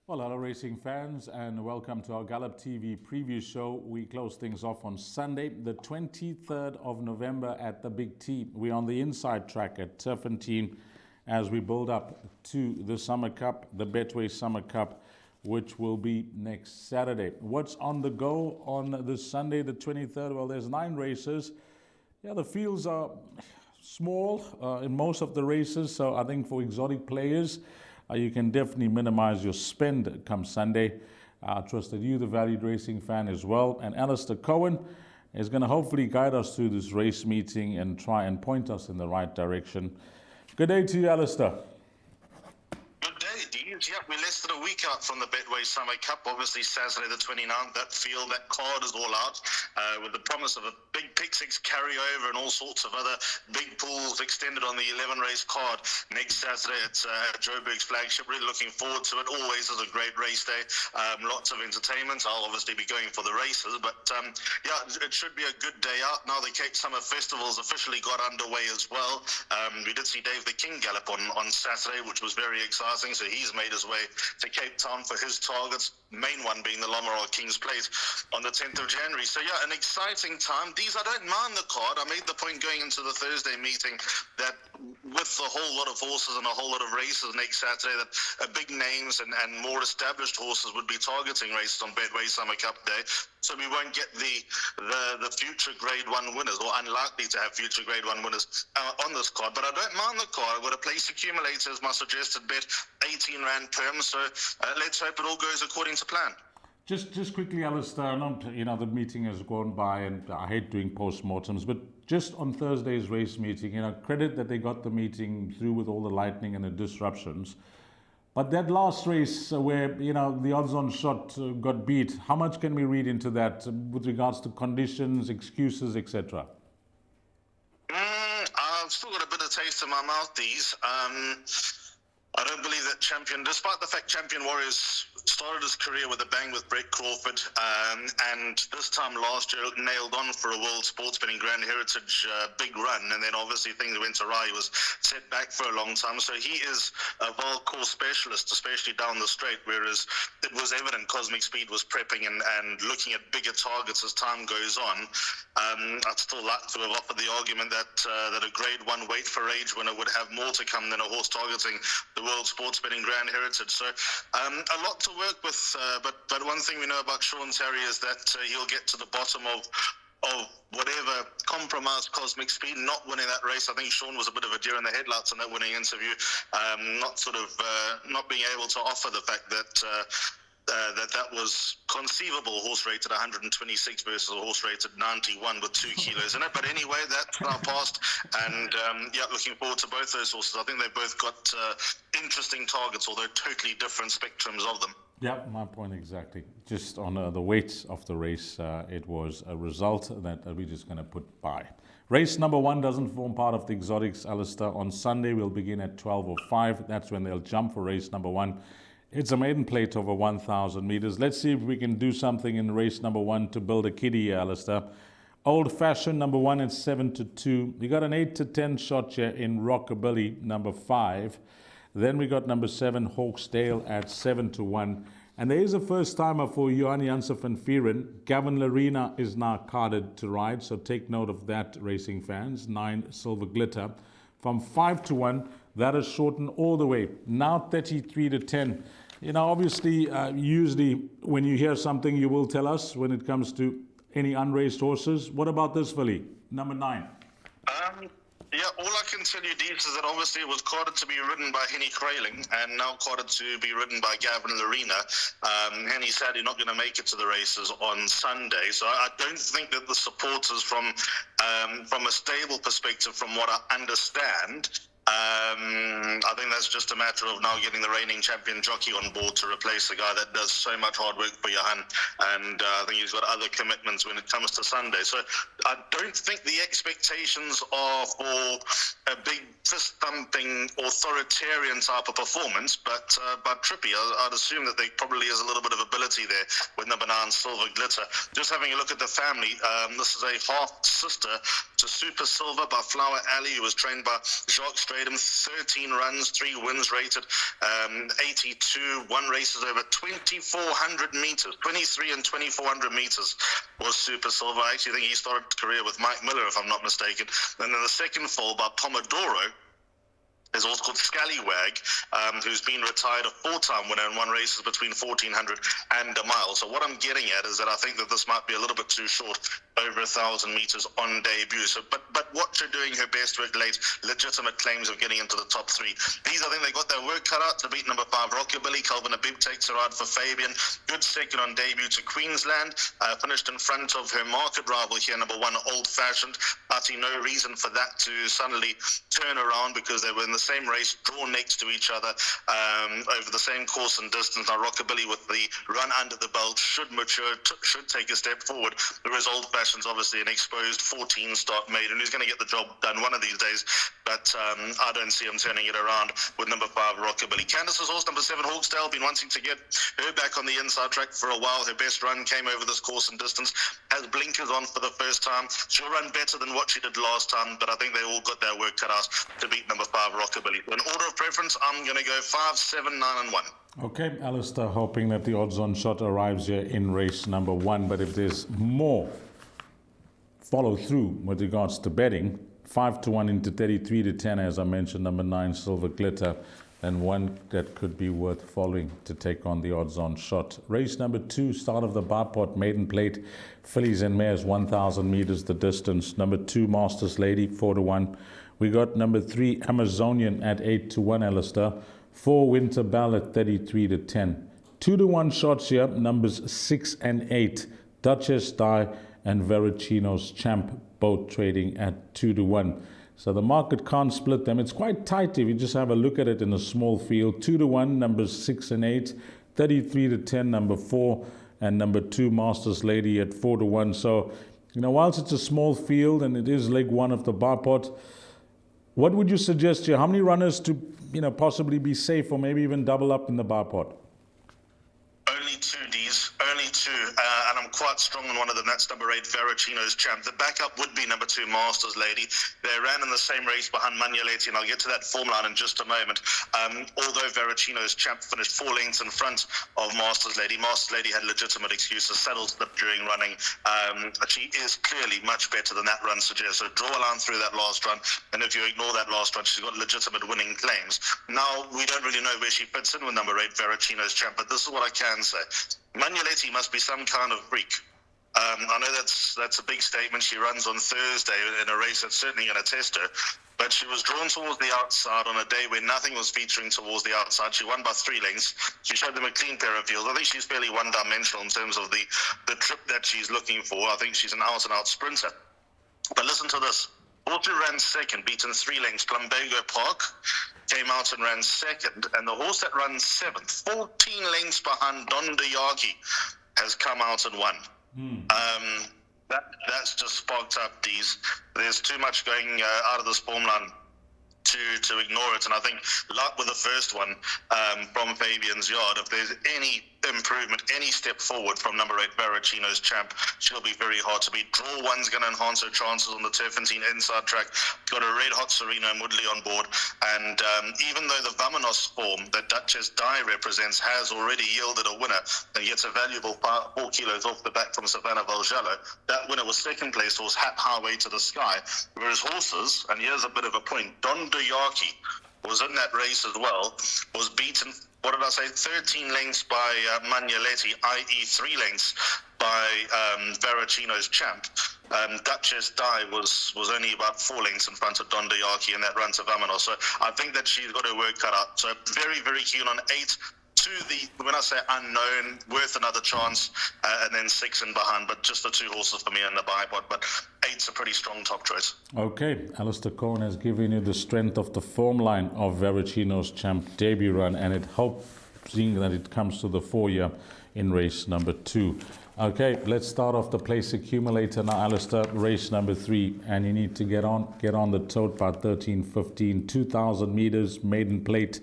Well, hello racing fans and welcome to our Gallop TV preview show. We close things off on Sunday, the 23rd of November at the Big T. We're on the inside track at Turffontein as we build up to the Summer Cup, the Betway Summer Cup, which will be next Saturday. What's on the go on this Sunday, the 23rd? Well, there's 9 races. Yeah, the fields are small in most of the races, so I think for exotic players, you can definitely minimize your spend come Sunday. I trust that you, the valued racing fan, as well. And Alistair Cohen is going to hopefully guide us through this race meeting and try and point us in the right direction. Good day to you, Alistair. Good day, Deans. Yeah, we're less than a week out from the Betway Summer Cup. Obviously, Saturday the 29th, that field, that card is all out, with the promise of a big pick six carryover and all sorts of other big pools extended on the 11-race card next Saturday. It's Joburg's flagship. Really looking forward to it. Always is a great race day. Lots of entertainment. I'll obviously be going for the races, but yeah, it should be a good day out. Now the Cape Summer Festival's officially got underway as well. We did see Dave the King gallop on Saturday, which was very exciting. So he's made his way to Cape Town for his targets, main one being the Lomaral King's Plate on the 10th of January. So yeah, an exciting time. These, I don't mind the card. I made the point going into the Thursday meeting that with a whole lot of horses and a whole lot of races next Saturday, that big names and more established horses would be targeting races on Betway Summer Cup Day. So we won't get the future Grade 1 winners, or unlikely to have future Grade 1 winners on this card. But I don't mind the card. I've got a place accumulator as my suggested bet, 18 Rand term. So let's hope it all goes according to plan. Just quickly, Alistair, the meeting has gone by and I hate doing post-mortems, but just on Thursday's race meeting, credit that they got the meeting through with all the lightning and the disruptions. But that last race where, the odds-on shot got beat, how much can we read into that with regards to conditions, excuses, etc.? I've still got a bit of taste in my mouth, these. I don't believe that despite the fact Champion Warriors started his career with a bang with Brett Crawford, and this time last year nailed on for a World Sports Betting Grand Heritage big run, and then obviously things went awry. He was set back for a long time, so he is a Val course specialist, especially down the straight, whereas it was evident Cosmic Speed was prepping and looking at bigger targets as time goes on. I'd still like to have offered the argument that a Grade 1 weight for age winner would have more to come than a horse targeting the World Sports Betting Grand Heritage. So a lot to work with, but one thing we know about Sean Terry is that he'll get to the bottom of whatever compromised Cosmic Speed not winning that race. I think Sean was a bit of a deer in the headlights in that winning interview, not being able to offer the fact that that was conceivable, horse rated 126 versus a horse rated 91 with 2 kilos in it. But anyway, that's now past, and looking forward to both those horses. I think they've both got interesting targets, although totally different spectrums of them. Yeah, my point exactly. Just on the weight of the race, it was a result that we're just going to put by. Race number 1 doesn't form part of the exotics, Alistair. On Sunday, we'll begin at 12:05. That's when they'll jump for race number 1. It's a maiden plate over 1,000 meters. Let's see if we can do something in race number 1 to build a kiddie here, Alistair. Old Fashioned, number 1 at 7-2. You got an 8-10 shot here in Rockabilly, number 5. Then we got number 7, Hawksdale at 7-1. And there is a first timer for Johan Janssen van Vieren. Gavin Larena is now carded to ride, so take note of that, racing fans. 9, Silver Glitter. From 5-1, that is shortened all the way. Now 33-10. Obviously, usually when you hear something, you will tell us when it comes to any unraced horses. What about this filly, number 9? Yeah, all I can tell you, Deeds, is that obviously it was carded to be ridden by Henny Krailing and now carded to be ridden by Gavin Larena. Henny's sadly not going to make it to the races on Sunday, so I don't think that the supporters from a stable perspective, from what I understand, I think that's just a matter of now getting the reigning champion jockey on board to replace the guy that does so much hard work for Johan, and I think he's got other commitments when it comes to Sunday. So I don't think the expectations are for a big fist-thumping authoritarian type of performance, but trippy. I'd assume that there probably is a little bit of ability there with number 9, Silver Glitter. Just having a look at the family, this is a half-sister to Super Silver by Flower Alley, who was trained by Jacques Stradum. 13 runs, 3 wins rated, 82, 1 races over 2,400 meters, 23 and 2,400 meters was Super Silver. I actually think he started his career with Mike Miller, if I'm not mistaken. And then the second foal by Pomodoro. There's also called Scallywag, who's been retired, a 4-time winner and won races between 1,400 and a mile. So what I'm getting at is that I think that this might be a little bit too short, over 1,000 meters on debut. So, but Watcher doing her best work late, legitimate claims of getting into the top 3. These, I think they got their work cut out to beat number 5, Rockabilly. Calvin Abib takes a ride for Fabian. Good second on debut to Queensland. Finished in front of her market rival here, number 1, Old Fashioned. I see no reason for that to suddenly turn around because they were in the same race, drawn next to each other over the same course and distance. Now Rockabilly, with the run under the belt, should mature, should take a step forward. Whereas Old Fashion's obviously an exposed 14-start maiden who's going to get the job done one of these days. But I don't see him turning it around with number 5, Rockabilly. Candace's horse, number 7, Hawksdale, been wanting to get her back on the inside track for a while. Her best run came over this course and distance. Has blinkers on for the first time. She'll run better than what she did last time, but I think they all got their work cut out to beat number 5, Rockabilly. In order of preference, I'm going to go 5, 7, 9, and 1. Okay, Alistair, hoping that the odds-on shot arrives here in race number 1. But if there's more follow-through with regards to betting, 5-1 into 33-10, as I mentioned, number 9, Silver Glitter, and one that could be worth following to take on the odds-on shot. Race number 2, start of the Barpot Maiden Plate, fillies and mares, 1,000 meters the distance. Number 2, Masters Lady, 4-1. We got number 3, Amazonian at 8-1, Alistair. 4, Winter Bell at 33-10. 2-1 shots here, numbers 6 and 8. Duchess Die and Veracino's Champ, both trading at 2-1. So the market can't split them. It's quite tight if you just have a look at it in a small field. 2-1, numbers 6 and 8. 33-10, number 4. And number 2, Masters Lady at 4-1. So, whilst it's a small field and it is leg 1 of the Barpot, what would you suggest here? How many runners to, possibly be safe or maybe even double up in the Barpot? Only 2, D's. Only 2. And I'm quite strong on one of them. That's number 8, Veracino's Champ. The backup would be number 2, Masters Lady. They ran in the same race behind Magnoleti, and I'll get to that form line in just a moment. Although Veracino's Champ finished 4 lengths in front of Masters Lady had legitimate excuses. Saddle slipped during running. She is clearly much better than that run suggests. So draw a line through that last run, and if you ignore that last run, she's got legitimate winning claims. Now, we don't really know where she fits in with number 8, Veracino's Champ, but this is what I can say. Magnoleti must be some kind of freak. I know that's a big statement. She runs on Thursday in a race that's certainly going to test her, but she was drawn towards the outside on a day where nothing was featuring towards the outside. She won by 3 lengths. She showed them a clean pair of heels. I think she's fairly one-dimensional in terms of the trip that she's looking for. I think she's an out-and-out sprinter. But listen to this. Horse who ran second, beaten 3 lengths, Plumbago Park, came out and ran second. And the horse that runs 7th, 14 lengths behind Don Dayaki, has come out and won. That's just sparked up these. There's too much going out of this form line to ignore it. And I think, like with the first one from Fabian's yard, if there's any improvement, any step forward from number 8, Veracino's Champ, she'll be very hard to beat. Draw 1's going to enhance her chances on the Turffontein inside track. Got a red hot Serena Woodley on board. And even though the Vamanos form that Duchess Die represents has already yielded a winner and gets a valuable 4 kilos off the back from Savannah Valjallo, that winner was second place horse Hat Highway to the Sky. Whereas horses, and here's a bit of a point, Don Dayaki was in that race as well, was beaten, 13 lengths by Magnoleti, i.e. 3 lengths by Veracino's Champ. Duchess Die was only about 4 lengths in front of Don Dayaki in that run to Vamanos. So I think that she's got her work cut out. So very, very keen on 8. To the, when I say unknown, worth another chance, and then 6 in behind, but just the 2 horses for me in the Bipod, but 8's a pretty strong top choice. Okay, Alistair Cohen has given you the strength of the form line of Veracino's Champ debut run, and it helped seeing that it comes to the 4-year in race number 2. Okay, let's start off the place accumulator now, Alistair, race number 3, and you need to get on the tote by 13:15, 2,000 meters, maiden plate.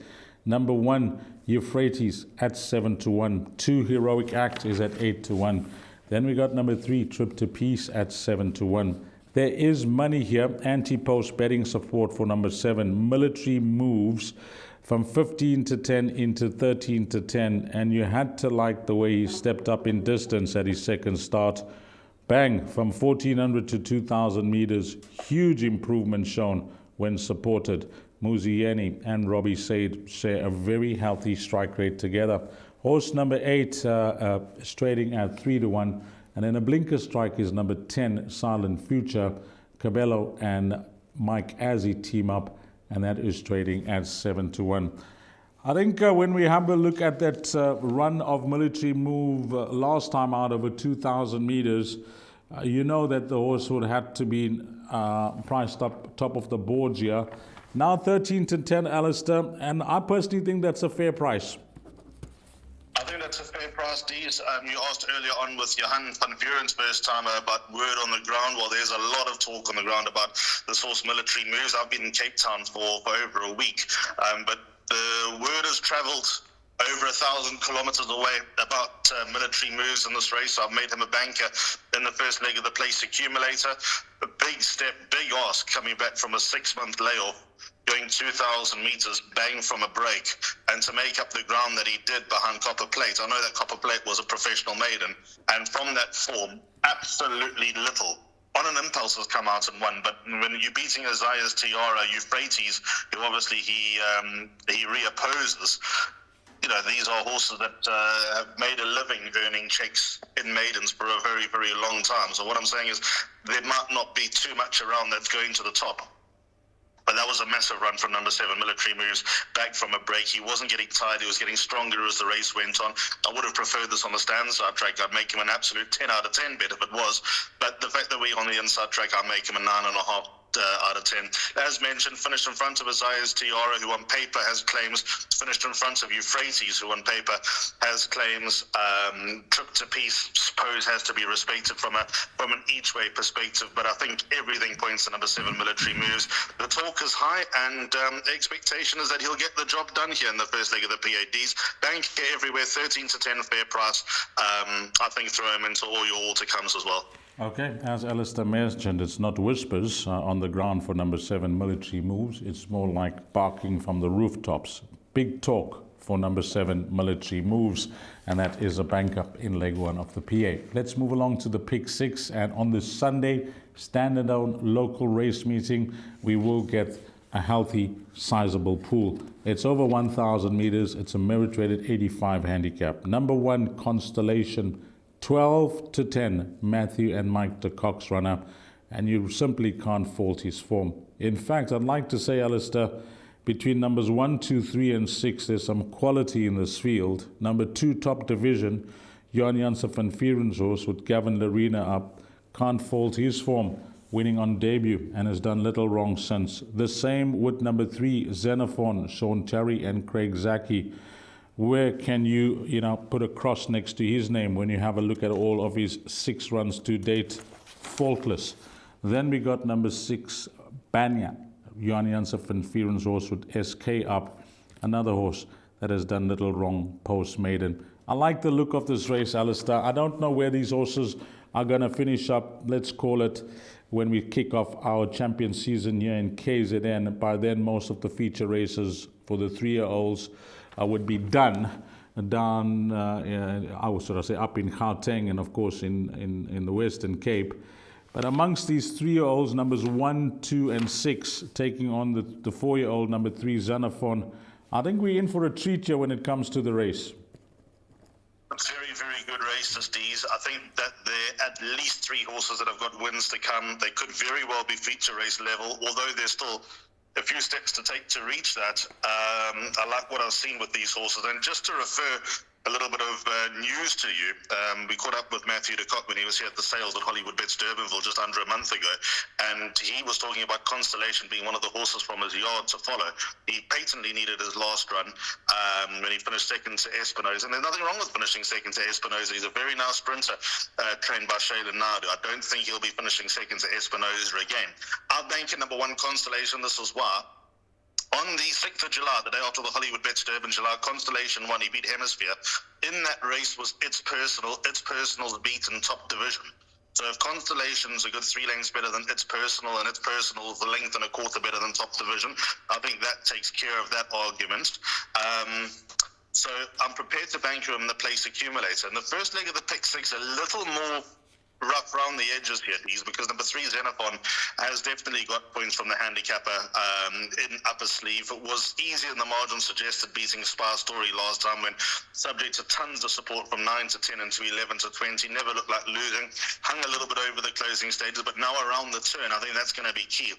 Number 1, Euphrates at 7-1. 2, Heroic Act is at 8-1. Then we got number 3, Trip to Peace at 7-1. There is money here, anti-post betting support for number 7, Military Moves, from 15 to 10 into 13 to 10, and you had to like the way he stepped up in distance at his second start. Bang, from 1400 to 2000 meters, huge improvement shown when supported. Muzieni and Robbie Said share a very healthy strike rate together. Horse number 8 is trading at 3 to 1, and then a blinker strike is number 10, Silent Future. Cabello and Mike Azzi team up, and that is trading at 7 to 1. I think when we have a look at that run of Military Move last time out over 2,000 meters, you know that the horse would have to be priced up top of the boards here. Now 13 to 10, Alistair, and I personally think that's a fair price. I think that's a fair price, Dees. You asked earlier on with Johan van Vuren's first timer about word on the ground. Well, there's a lot of talk on the ground about this horse Military Moves. I've been in Cape Town for over a week, but the word has travelled over 1,000 kilometres away about Military Moves in this race. I've made him a banker in the first leg of the place accumulator. A big step, big ask coming back from a 6-month layoff, going 2,000 metres, bang from a break, and to make up the ground that he did behind Copper Plate. I know that Copper Plate was a professional maiden, and from that form, absolutely little. On an impulse has come out and won, but when you're beating Isaiah's Tiara, Euphrates, who obviously he reopposes, you know, these are horses that have made a living earning checks in maidens for a very, very long time. So what I'm saying is there might not be too much around that's going to the top. But that was a massive run from number 7, Military Moves, back from a break. He wasn't getting tired. He was getting stronger as the race went on. I would have preferred this on the stand-side track. I'd make him an absolute 10 out of 10 bet if it was. But the fact that we're on the inside track, I'll make him a 9.5 out of 10. As mentioned, finished in front of Isaiah's Tiara, who on paper has claims. Finished in front of Euphrates, who on paper has claims. Trip to Peace, suppose, has to be respected from an each-way perspective. But I think everything points to number 7, Military Moves. The talk is high, and the expectation is that he'll get the job done here in the first leg of the PADs. Bank everywhere, 13 to 10, fair price. I think throw him into all your all-to-comes as well. Okay, as Alistair mentioned, it's not whispers on the ground for number 7, Military Moves. It's more like barking from the rooftops. Big talk for number 7, Military Moves, and that is a bank up in leg 1 of the PA. Let's move along to the pick 6, and on this Sunday, standalone local race meeting, we will get a healthy, sizable pool. It's over 1,000 meters. It's a merit-rated 85 handicap. Number 1, Constellation, 12 to 10, Matthew and Mike de Cox runner, and you simply can't fault his form. In fact, I'd like to say, Alistair, between numbers 1, 2, 3, and 6, there's some quality in this field. Number 2, top division, Jan Janssen van Vuren's horse with Gavin Larena up, can't fault his form, winning on debut and has done little wrong since. The same with number 3, Xenophon, Sean Terry and Craig Zaki. Where can you put a cross next to his name when you have a look at all of his 6 runs to date? Faultless. Then we got number 6, Banya, Jan Janssen van Vuren's horse with SK up. Another horse that has done little wrong post-maiden. I like the look of this race, Alistair. I don't know where these horses are going to finish up, let's call it, when we kick off our champion season here in KZN. By then, most of the feature races for the 3-year-olds would be done down, I would sort of say up in Gauteng and of course in the Western Cape. But amongst these 3-year-olds, numbers 1, 2, and 6, taking on the 4-year-old number 3, Xenophon, I think we're in for a treat here when it comes to the race. Very, very good races, Dees. I think that there are at least 3 horses that have got wins to come. They could very well be feature race level, although they're still a few steps to take to reach that. I like what I've seen with these horses. And just to refer a little bit of news to you, we caught up with Matthew de Cock when he was here at the sales at Hollywoodbets Durbanville just under a month ago, and he was talking about Constellation being one of the horses from his yard to follow. He patently needed his last run when he finished second to Espinosa, and there's nothing wrong with finishing second to Espinosa. He's a very nice sprinter, trained by Shaylan Nadu. I don't think he'll be finishing second to Espinosa again. I'll bank at number 1, Constellation. This is why. On the 6th of July, the day after the Hollywoodbets Durban July, Constellation won. He beat Hemisphere. In that race was its personal's beaten top division. So if Constellation's a good 3 lengths better than It's Personal, and It's Personal is a length and a quarter better than Top Division, I think that takes care of that argument. So I'm prepared to bank him in the place accumulator. And the first leg of the pick six, a little more rough around the edges here, because number 3 Xenophon has definitely got points from the handicapper in upper sleeve. It was easier than the margin suggested, beating Spa Story last time when subject to tons of support from 9 to 10 and to 11 to 20. Never looked like losing. Hung a little bit over the closing stages, but now around the turn, I think that's going to be key.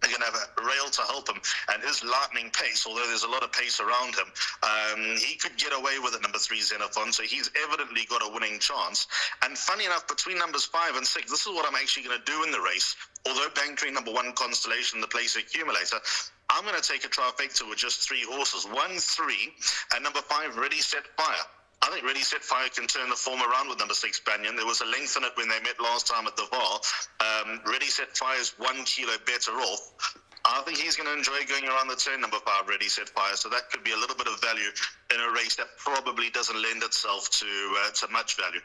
They're going to have a rail to help him, and his lightning pace, although there's a lot of pace around him, he could get away with it, number 3 Xenophon, so he's evidently got a winning chance. And funny enough, between numbers 5 and 6, this is what I'm actually going to do in the race. Although bankering number 1 Constellation, the place accumulator, I'm going to take a trifecta with just 3 horses, 1, 3, and number 5 Ready, Set, Fire. I think Ready, Set, Fire can turn the form around with number 6 Banyan. There was a length in it when they met last time at the VAR. Ready, Set, Fire is 1 kilo better off. I think he's going to enjoy going around the turn, number 5 Ready, Set, Fire. So that could be a little bit of value in a race that probably doesn't lend itself to much value.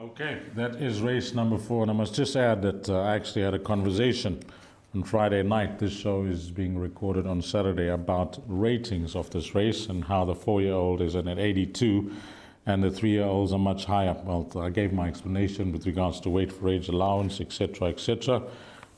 Okay, that is race number 4. And I must just add that I actually had a conversation on Friday night. This show is being recorded on Saturday about ratings of this race and how the 4-year-old is at 82 and the 3-year-olds are much higher. Well, I gave my explanation with regards to weight for age allowance, etc., etc.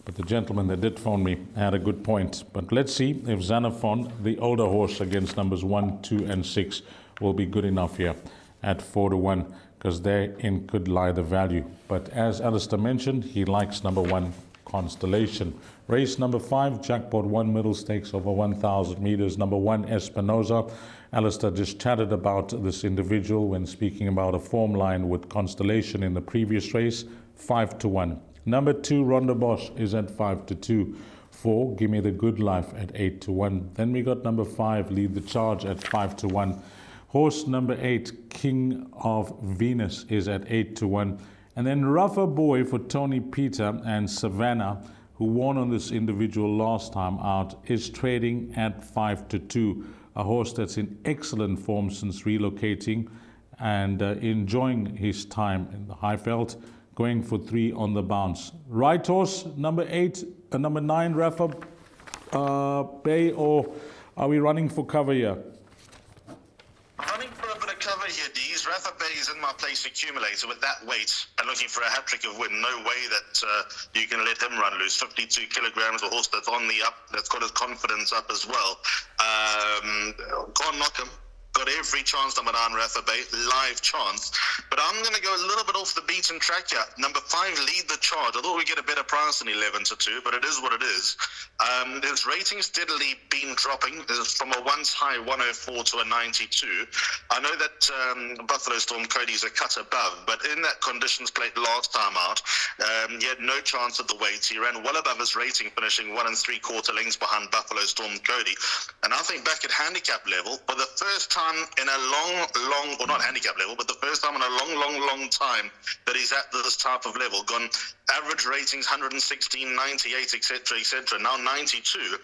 But the gentleman that did phone me had a good point. But let's see if Xenophon, the older horse against numbers 1, 2, and 6, will be good enough here at 4-1, because therein could lie the value. But as Alistair mentioned, he likes number 1 Constellation. Race number 5, jackpot 1 middle stakes over 1,000 meters. Number 1 Espinoza. Alistair just chatted about this individual when speaking about a form line with Constellation in the previous race, 5-1. Number 2 Ronda Bosch is at 5-2. 4 Give Me the Good Life at 8-1. Then we got number 5 Lead the Charge at 5-1. Horse number 8 King of Venus is at 8-1. And then Rougher Boy for Tony Peter and Savannah, who won on this individual last time out, is trading at 5-2. A horse that's in excellent form since relocating and enjoying his time in the Highveld, going for 3 on the bounce. Right horse, number 9, Rafa Bay, or are we running for cover here? Running for a bit of cover here, Dees. Rafa Bay is in my place accumulator with that weight and looking for a hat-trick of win. No way that you can let him run loose. 52 kilograms, a horse that's on the up, that's got his confidence up as well. Can't knock him. Got every chance, number 9, Rafa Bay, live chance. But I'm going to go a little bit off the beaten track here. Number 5, Lead the Charge. I thought we'd get a better price than 11-2, but it is what it is. His rating's steadily been dropping. It's from a once high 104 to a 92. I know that Buffalo Storm Cody's a cut above, but in that conditions plate last time out, he had no chance at the weights. He ran well above his rating, finishing 1 3/4 lengths behind Buffalo Storm Cody. And I think back at handicap level, for the first time in a long, or not handicap level, but the first time in a long time that he's at this type of level, gone average ratings 116, 98, etc., now 92.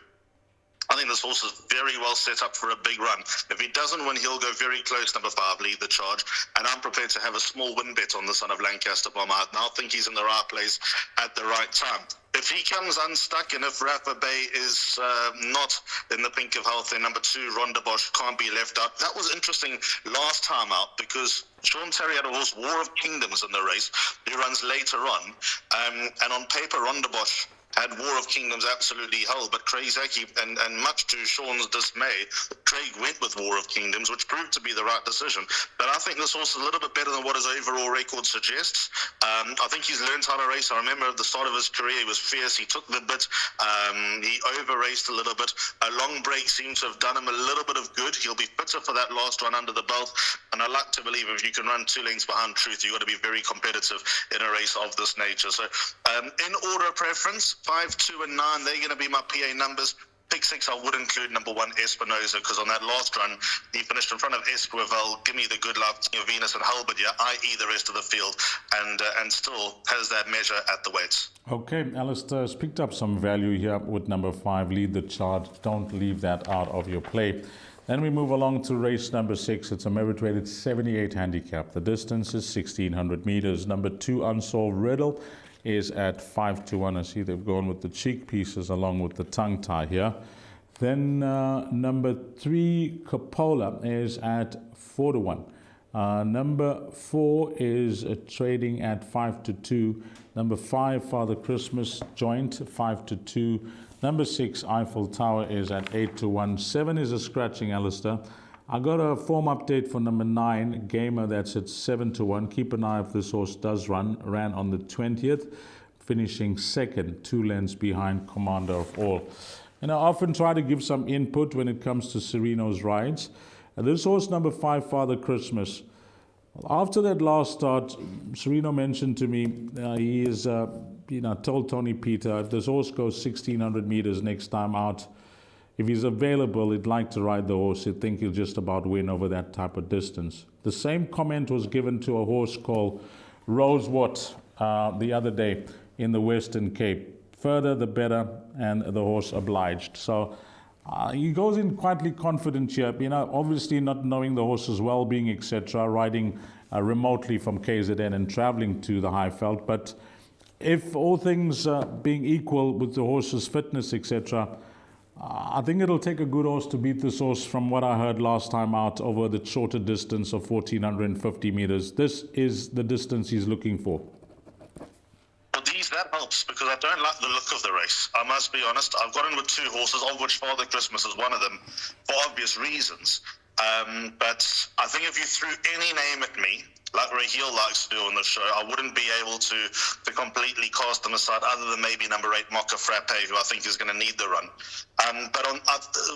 I think this horse is very well set up for a big run. If he doesn't win, he'll go very close, number 5, Lead the Charge. And I'm prepared to have a small win bet on the son of Lancaster Bomber. I think he's in the right place at the right time. If he comes unstuck and if Rafa Bay is not in the pink of health, then number 2, Ronda Bosch, can't be left out. That was interesting last time out because Sean Terry had a horse, War of Kingdoms, in the race. He runs later on. And on paper, Ronda Bosch had War of Kingdoms absolutely held, but Craig Zaki, and much to Sean's dismay, Craig went with War of Kingdoms, which proved to be the right decision. But I think this horse is a little bit better than what his overall record suggests. I think he's learned how to race. I remember at the start of his career, he was fierce. He took the bit. He over-raced a little bit. A long break seemed to have done him a little bit of good. He'll be fitter for that last run under the belt. And I like to believe if you can run 2 lengths behind Truth, you've got to be very competitive in a race of this nature. So in order of preference, 5, 2, and 9, they're going to be my PA numbers. Pick 6, I would include number 1, Espinoza, because on that last run, he finished in front of Esquivel, Give Me the Good Life, King of Venus, and Halberdia, i.e. the rest of the field, and still has that measure at the weights. Okay, Alistair has picked up some value here with number 5, Lead the Charge. Don't leave that out of your play. Then we move along to race number 6. It's a merit-rated 78 handicap. The distance is 1,600 meters. Number 2, Unsolved Riddle, is at 5-1. I see they've gone with the cheek pieces along with the tongue tie here. Then number 3, Coppola, is at 4-1. Number 4 is trading at 5-2. Number 5, Father Christmas Joint, 5-2. Number 6, Eiffel Tower, is at 8-1. 7 is a scratching, Alistair. I got a form update for number 9, Gamer, that's at 7-1. Keep an eye if this horse does run. Ran on the 20th, finishing second, 2 lengths behind Commander of All. And I often try to give some input when it comes to Sereno's rides. This horse, number 5, Father Christmas. After that last start, Sereno mentioned to me he is, told Tony Peter, if this horse goes 1,600 meters next time out, if he's available, he'd like to ride the horse. He'd think he'll just about win over that type of distance. The same comment was given to a horse called Rosewort the other day in the Western Cape. Further, the better, and the horse obliged. So he goes in quietly confident here, obviously not knowing the horse's well-being, etc., riding remotely from KZN and traveling to the Highveld. But if all things being equal with the horse's fitness, etc., I think it'll take a good horse to beat this horse from what I heard last time out over the shorter distance of 1,450 meters. This is the distance he's looking for. That helps because I don't like the look of the race. I must be honest. I've got in with 2 horses, of which Father Christmas is one of them, for obvious reasons. But I think if you threw any name at me, like Raheel likes to do on the show, I wouldn't be able to completely cast them aside, other than maybe number 8, Mocha Frappe, who I think is going to need the run. But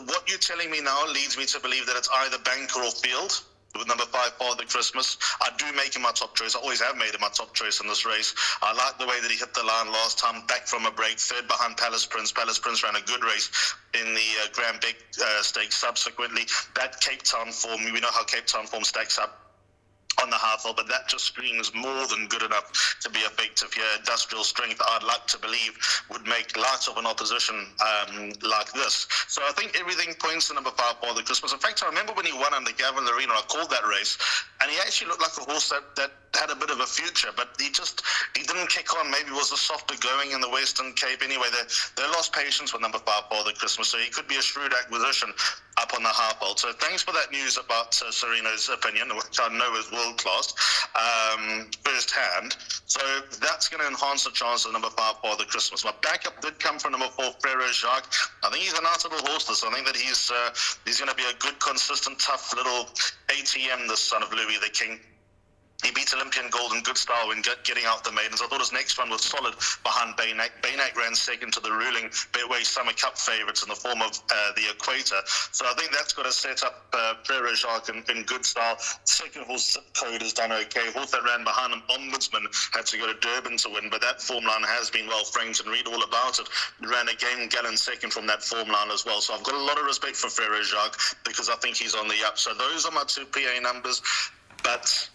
what you're telling me now leads me to believe that it's either Banker or Field. With number 5, Father Christmas. I do make him my top choice. I always have made him my top choice in this race. I like the way that he hit the line last time, back from a break, 3rd behind Palace Prince. Palace Prince ran a good race in the Grand Big Stakes subsequently. That Cape Town form, we know how Cape Town form stacks up on the Highveld, but that just screams more than good enough to be effective here. Industrial strength, I'd like to believe, would make light of an opposition like this. So I think everything points to number 5, Father Christmas. In fact, I remember when he won under Gavin Lorena, I called that race, and he actually looked like a horse that had a bit of a future, but he didn't kick on. Maybe it was the softer going in the Western Cape. Anyway, they lost patience with number 5, Father Christmas, so he could be a shrewd acquisition up on the Highveld. So thanks for that news about Sereno's opinion, which I know is world-class firsthand. So that's going to enhance the chance of number 5, Father Christmas. My backup did come from number 4, Frere Jacques. I think he's a nice little horse. I think that he's going to be a good, consistent, tough little ATM, this son of Louis the King. He beat Olympian Gold in good style when getting out the maidens. I thought his next run was solid behind Baynak. Baynak ran second to the ruling Betway Summer Cup favourites in the form of the Equator. So I think that's got to set up Frere Jacques in good style. Second horse, Code, has done okay. Horse that ran behind him, Ombudsman, had to go to Durban to win, but that form line has been well framed, and read all about it. Ran again, Gallen second from that form line as well. So I've got a lot of respect for Frere Jacques because I think he's on the up. So those are my 2 PA numbers. But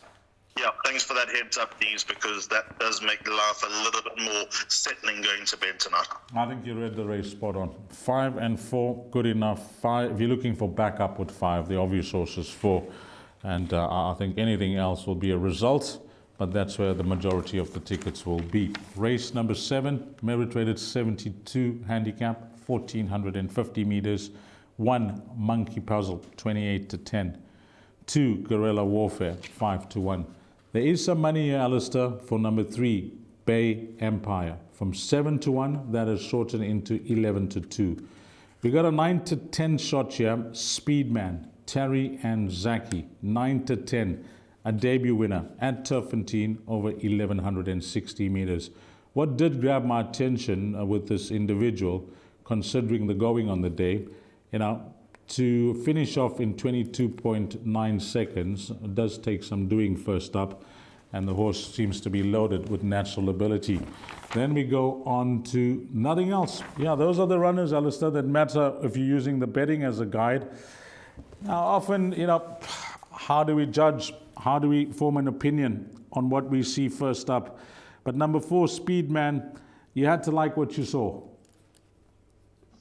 yeah, thanks for that heads up, Dees, because that does make life a little bit more settling going to bed tonight. I think you read the race spot on. 5 and 4, good enough. 5, if you're looking for backup with 5, the obvious source is 4. And I think anything else will be a result, but that's where the majority of the tickets will be. Race number 7, merit-rated 72 handicap, 1,450 meters. 1, Monkey Puzzle, 28-10. 2, Guerrilla Warfare, 5-1. There is some money here, Alistair, for number 3, Bay Empire. From 7-1, that is shortened into 11-2. We got a 9-10 shot here. Speedman, Terry and Zaki, 9-10. A debut winner at Turffontein over 1,160 meters. What did grab my attention with this individual, considering the going on the day, to finish off in 22.9 seconds, it does take some doing first up, and the horse seems to be loaded with natural ability. Then we go on to nothing else. Yeah, those are the runners, Alistair, that matter if you're using the betting as a guide. Now, often, how do we judge? How do we form an opinion on what we see first up? But number 4, Speedman, you had to like what you saw.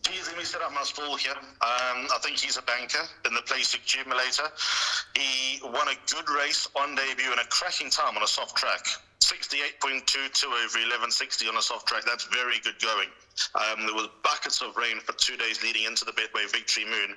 Let me set up my stall here. I think he's a banker in the place accumulator. He won a good race on debut and a cracking time on a soft track. 68.22 over 1160 on a soft track. That's very good going. There was buckets of rain for 2 days leading into the Betway Victory Moon,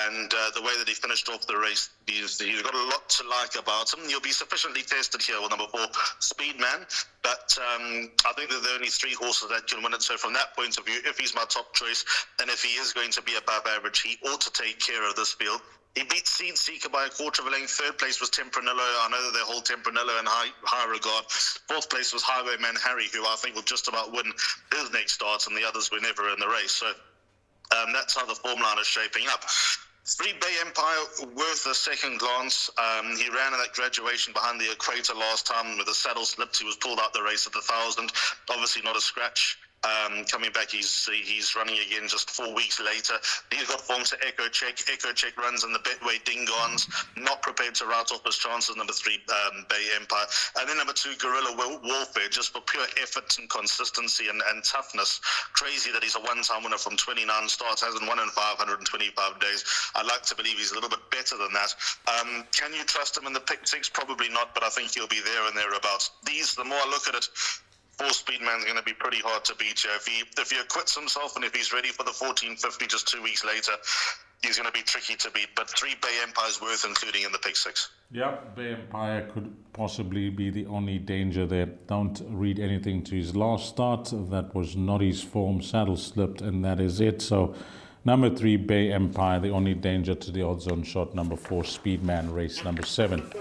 and the way that he finished off the race, he's got a lot to like about him. He'll be sufficiently tested here with number 4, Speedman, but I think that there are only 3 horses that can win it. So from that point of view, if he's my top choice, and if he is going to be above average, he ought to take care of this field. He beat Seed Seeker by a quarter of a length. 3rd place was Tempranillo. I know that they hold Tempranillo in high regard. 4th place was Highwayman Harry, who I think will just about win his next start, and the others were never in the race. So that's how the form line is shaping up. 3 Bay Empire, worth a second glance. He ran in that graduation behind the equator last time with the saddle slipped. He was pulled out the race at the 1,000. Obviously not a scratch. Coming back, he's running again just 4 weeks later. He's got form to Echo Check. Echo Check runs in the Betway Dingons. Not prepared to write off his chances. Number 3, Bay Empire. And then number 2, Guerrilla Warfare, just for pure effort and consistency and toughness. Crazy that he's a one-time winner from 29 starts, hasn't won in 525 days. I'd like to believe he's a little bit better than that. Can you trust him in the pick 6? Probably not, but I think he'll be there and thereabouts. The more I look at it, 4 Speedman's going to be pretty hard to beat here. If he acquits himself and if he's ready for the 1450 just 2 weeks later, he's going to be tricky to beat. But 3 Bay Empire's worth including in the pick 6. Yeah, Bay Empire could possibly be the only danger there. Don't read anything to his last start. That was not his form. Saddle slipped, and that is it. So number 3, Bay Empire, the only danger to the odds on shot. Number 4, Speedman, race number 7.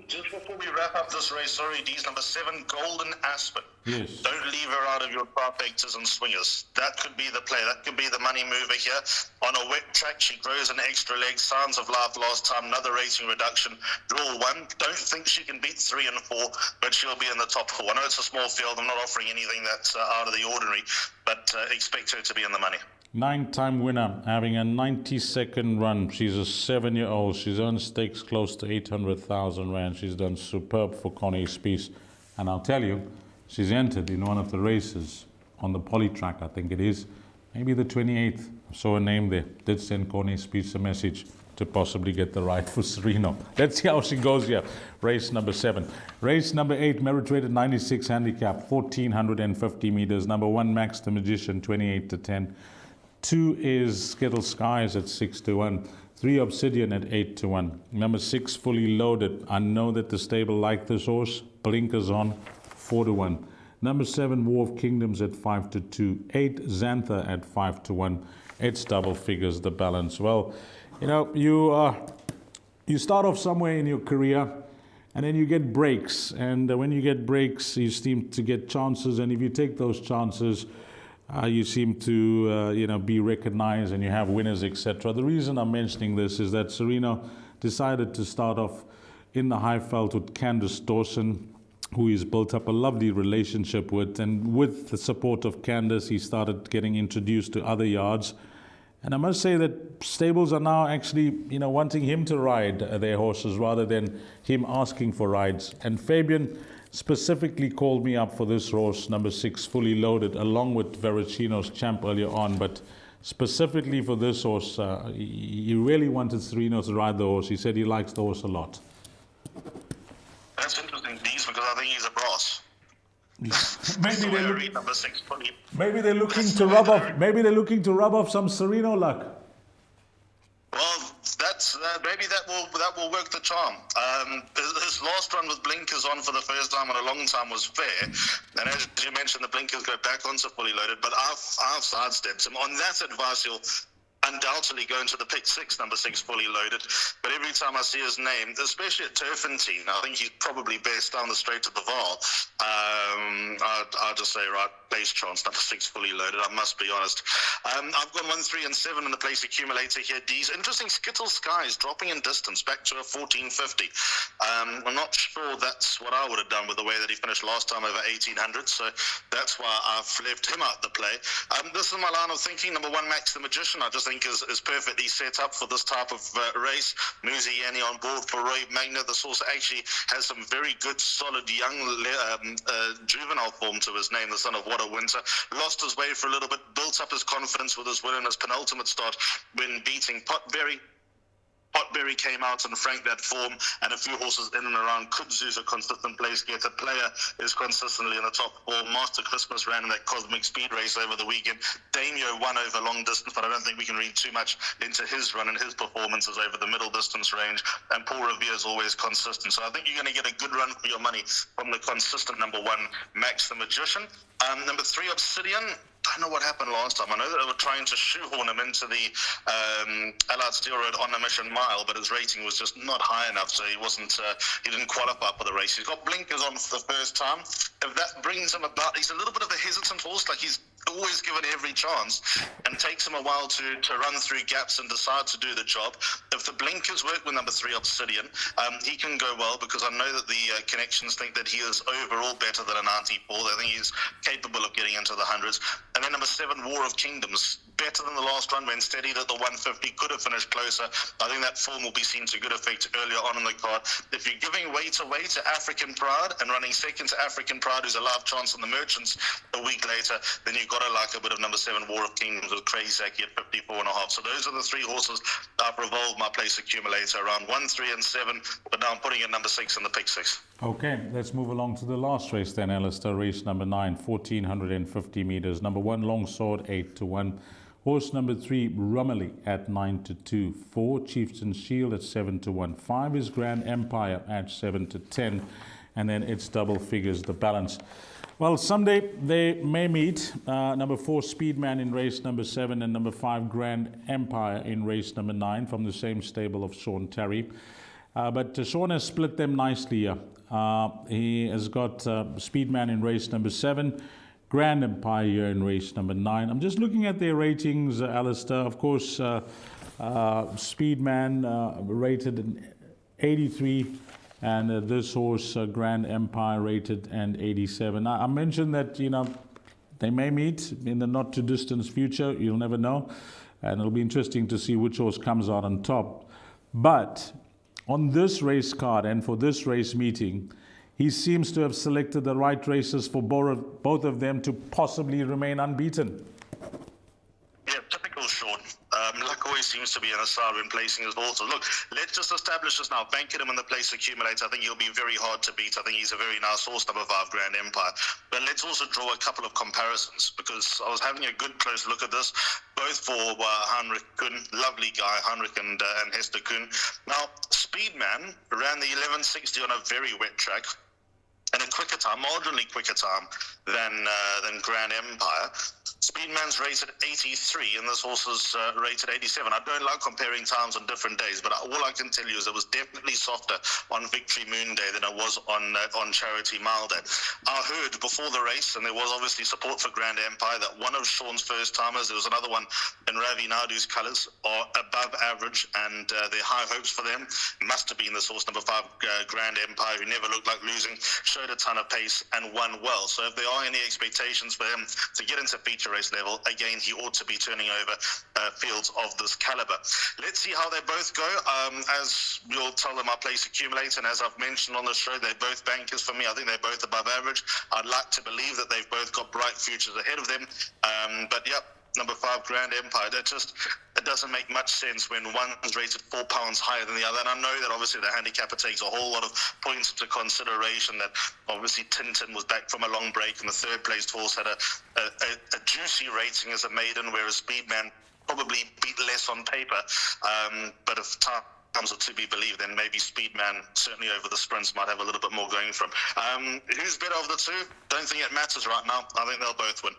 Just before we wrap up this race, sorry, D's, number 7, Golden Aspen. Yes. Don't leave her out of your trifectas and swingers. That could be the play. That could be the money mover here. On a wet track, she grows an extra leg. Signs of life last time. Another rating reduction. Draw 1. Don't think she can beat 3 and 4, but she'll be in the top 4. I know it's a small field. I'm not offering anything that's out of the ordinary, but expect her to be in the money. 9-time winner, having a 92nd run. She's a 7-year-old. She's earned stakes close to 800,000 rand. She's done superb for Connie Spies. And I'll tell you, she's entered in one of the races on the poly track, I think it is. Maybe the 28th. I saw a name there. Did send Connie Spies a message to possibly get the ride for Sereno. Let's see how she goes here. Race number 7. Race number 8, merit rated 96 handicap, 1,450 meters. Number 1, Max the Magician, 28 to 10. 2 is Skittle Skies at 6 to 1. 3 Obsidian at 8 to 1. Number 6, Fully Loaded. I know that the stable like this horse. Blinkers on, 4 to 1. Number 7, War of Kingdoms at 5 to 2. 8, Xantha at 5 to 1. It's double figures, the balance. Well, you know, you start off somewhere in your career, and then you get breaks. And when you get breaks, you seem to get chances. And if you take those chances, you seem to, be recognized, and you have winners, etc. The reason I'm mentioning this is that Sereno decided to start off in the Highveld with Candace Dawson, who he's built up a lovely relationship with. And with the support of Candace, he started getting introduced to other yards. And I must say that stables are now actually, wanting him to ride their horses rather than him asking for rides. And Fabian specifically called me up for this horse, number 6, Fully Loaded, along with Veracino's Champ earlier on. But specifically for this horse, he really wanted Sereno to ride the horse. He said he likes the horse a lot. That's interesting, Dees, because I think he's a brass. Number 6, Fully. Maybe they're looking to rub off. Maybe they're looking to rub off some Sereno luck. Well, that's maybe that will work the charm. His last run with blinkers on for the first time in a long time was fair, and as you mentioned, the blinkers go back onto Fully Loaded. But I've sidestepped him on that advice. He'll undoubtedly go into the pick 6, number 6, Fully Loaded. But every time I see his name, especially at Turffontein, I think he's probably best down the straight to the Vaal. I'll just say, right, base chance, number 6, Fully Loaded. I must be honest. I've gone 1, 3, and 7 in the place accumulator here. D's interesting. Skittle Skies dropping in distance back to a 1450. I'm not sure that's what I would have done with the way that he finished last time over 1800. So that's why I've left him out the play. This is my line of thinking. Number 1, Max the Magician, I just think is perfectly set up for this type of race. Muzi Yanni on board for Roy Magna. This horse actually has some very good, solid, young juvenile form to his name, the son of What Colorado winter. Lost his way for a little bit, built up his confidence with his win in his penultimate start when beating Potberry. Potberry came out and franked that form, and a few horses in and around. Kudzu's a consistent place getter. Player is consistently in the top four. Master Christmas ran in that Cosmic Speed race over the weekend. Damio won over long distance, but I don't think we can read too much into his run and his performances over the middle distance range. And Paul Revere is always consistent. So I think you're going to get a good run for your money from the consistent number one, Max the Magician. Number 3, Obsidian. I don't know what happened last time. I know that they were trying to shoehorn him into the Allard Steel Road on the Mission Mile, but his rating was just not high enough, so he didn't qualify for the race. He's got blinkers on for the first time. If that brings him about, he's a little bit of a hesitant horse, like he's always given every chance, and takes him a while to run through gaps and decide to do the job. If the blinkers work with number 3, Obsidian, he can go well, because I know that the connections think that he is overall better than a 94. They think he's capable of getting into the hundreds. And then number 7, War of Kingdoms, better than the last run when steadied at the 150, could have finished closer. I think that form will be seen to good effect earlier on in the card. If you're giving weight away to African Pride and running second to African Pride, who's a live chance on the Merchants a week later, then you've got to like a bit of number 7, War of Kingdoms with Crazy Zaki at 54.5. So those are the 3 horses I've revolved my place accumulator around 1, 3, and 7, but now I'm putting in number 6 in the pick 6. Okay, let's move along to the last race then, Alistair. Race number 9, 1,450 meters. Number 1, Longsword, 8-1. Horse number 3, Rummelly at 9-2. 4, Chieftain Shield at 7-1. 5 is Grand Empire at 7-10. And then it's double figures, the balance. Well, someday they may meet. Number 4, Speedman in race number 7, and number 5, Grand Empire in race number 9 from the same stable of Sean Terry. But Sean has split them nicely here. He has got Speedman in race number 7, Grand Empire here in race number 9. I'm just looking at their ratings, Alistair. Of course, Speedman rated an 83, and this horse, Grand Empire, rated an 87. I mentioned that, they may meet in the not too distant future. You'll never know. And it'll be interesting to see which horse comes out on top. But on this race card and for this race meeting, he seems to have selected the right races for both of them to possibly remain unbeaten. Yeah, typical Sean. Luck always seems to be in a side when placing his horses. Look, let's just establish this now. Banking him in the place accumulator, I think he'll be very hard to beat. I think he's a very nice horse, number 5, Grand Empire. But let's also draw a couple of comparisons, because I was having a good close look at this, both for Heinrich Kuhn, lovely guy, Heinrich and Hester Kuhn. Now, Speedman ran the 1160 on a very wet track, in a quicker time, marginally quicker time than Grand Empire. Speedman's rated 83 and this horse is rated 87. I don't like comparing times on different days, but all I can tell you is it was definitely softer on Victory Moon Day than it was on Charity Mile Day. I heard before the race, and there was obviously support for Grand Empire, that one of Sean's first timers, there was another one in Ravi Nadu's colours, are above average, and their high hopes for them must have been this horse, number 5, Grand Empire, who never looked like losing, showed a ton of pace and won well. So if there are any expectations for him to get into feature race level, again, he ought to be turning over fields of this caliber. Let's see how they both go. As you'll tell them, I place accumulator, and as I've mentioned on the show, they're both bankers for me. I think they're both above average. I'd like to believe that they've both got bright futures ahead of them. But yep, number 5, Grand Empire, it doesn't make much sense when one's rated £4 higher than the other. And I know that obviously the handicapper takes a whole lot of points into consideration, that obviously Tintin was back from a long break, and the third placed horse had a juicy rating as a maiden, whereas Speedman probably beat less on paper. But if times are to be believed, then maybe Speedman, certainly over the sprints, might have a little bit more going for him. Who's better of the two? Don't think it matters right now. I think they'll both win.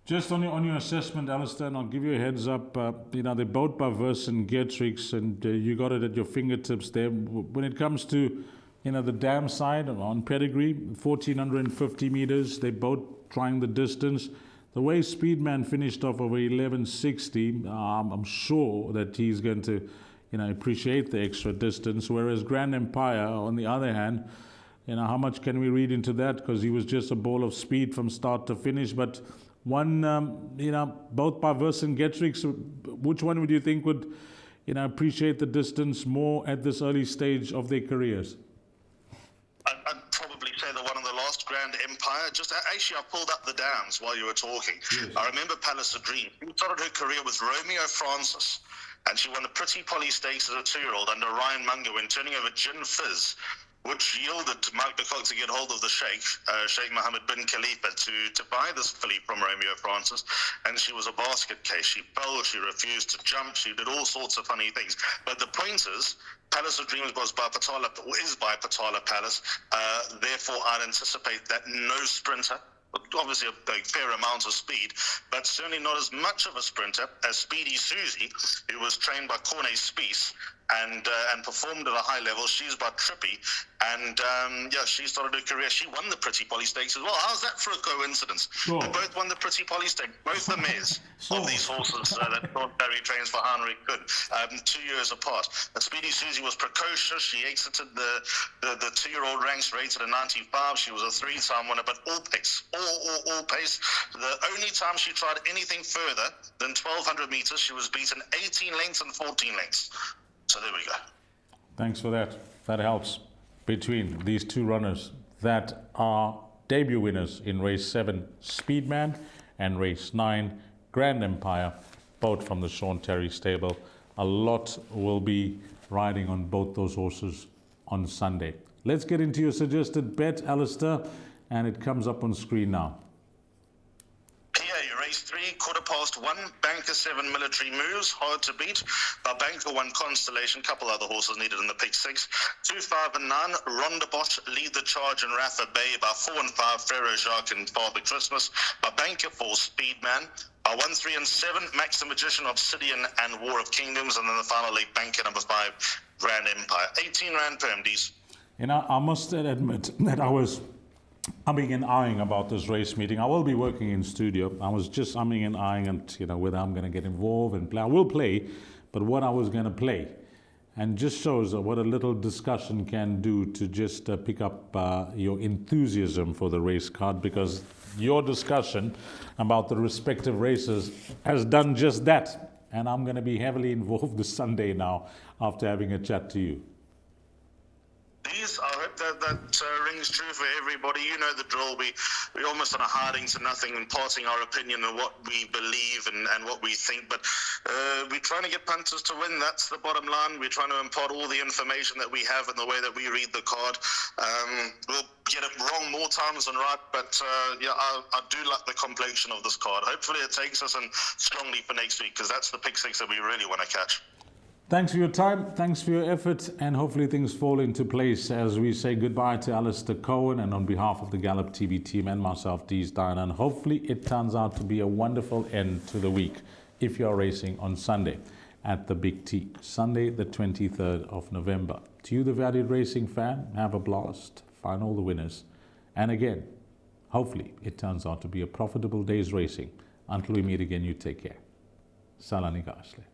Just on your assessment, Alistair, and I'll give you a heads up, they're both by Verse and Geartrix, and you got it at your fingertips there. When it comes to, the dam side on pedigree, 1,450 meters, they're both trying the distance. The way Speedman finished off over 1160, I'm sure that he's going to, appreciate the extra distance, whereas Grand Empire, on the other hand, how much can we read into that? Because he was just a ball of speed from start to finish, but one, both by Verse and Getrix, which one would you think would, appreciate the distance more at this early stage of their careers? I'd probably say the one on the last, Grand Empire. Just actually, I pulled up the dams while you were talking. Yes. I remember Palace of Dream. She started her career with Romeo Francis, and she won the Pretty Polly Stakes as a 2-year-old under Ryan Munger when turning over Gin Fizz, which yielded Mike de Kock to get hold of the Sheikh Mohammed bin Khalifa, to buy this filly from Romeo Francis. And she was a basket case. She fell, she refused to jump, she did all sorts of funny things. But the point is, Palace of Dreams is by Patala Palace. Therefore, I'd anticipate that no sprinter, obviously a fair amount of speed, but certainly not as much of a sprinter as Speedy Susie, who was trained by Corne Spies and performed at a high level. She's by Trippy, and she started her career. She won the Pretty Polly Stakes as well. How's that for a coincidence? Sure. They both won the Pretty Polly Stakes, both the mares of these horses that Barry trains for Heinrich Good, 2 years apart. Speedy Susie was precocious. She exited the 2-year-old ranks rated at 95. She was a 3-time winner, but all pace, all pace. The only time she tried anything further than 1,200 meters, she was beaten 18 lengths and 14 lengths. So there we go. Thanks for that. That helps. Between these two runners that are debut winners in race 7, Speedman, and race 9, Grand Empire, both from the Sean Terry stable. A lot will be riding on both those horses on Sunday. Let's get into your suggested bet, Alistair, and it comes up on screen now. Race 3, 1:15, Banker 7 Military Moves, hard to beat. Banker 1 Constellation, couple other horses needed in the pick 6. 2, 5 and 9, Rondabot, Lead the Charge and Rafa Bay. By 4 and 5, Ferro Jacques and Father Christmas. By Banker 4, Speedman. By 1, 3 and 7, Max the Magician, Obsidian and War of Kingdoms. And then the final 8, Banker number 5, Grand Empire. 18 Rand per MDs. You know, I must admit that I was umming and eyeing about this race meeting. I will be working in studio. I was just umming and eyeing and, whether I'm going to get involved and play. I will play, but what I was going to play. And just shows what a little discussion can do to just pick up your enthusiasm for the race card, because your discussion about the respective races has done just that. And I'm going to be heavily involved this Sunday now after having a chat to you. I hope that rings true for everybody. You know the drill. We're almost on a hiding to nothing, imparting our opinion on what we believe and what we think. But we're trying to get punters to win. That's the bottom line. We're trying to impart all the information that we have and the way that we read the card. We'll get it wrong more times than right, but I do like the complexion of this card. Hopefully it takes us in strongly for next week, because that's the pick 6 that we really want to catch. Thanks for your time, thanks for your effort, and hopefully things fall into place as we say goodbye to Alistair Cohen, and on behalf of the Gallop TV team and myself, Dees Diner, and hopefully it turns out to be a wonderful end to the week if you're racing on Sunday at the Big T, Sunday the 23rd of November. To you, the valued racing fan, have a blast, find all the winners, and again, hopefully it turns out to be a profitable day's racing. Until we meet again, you take care. Salani Gashle.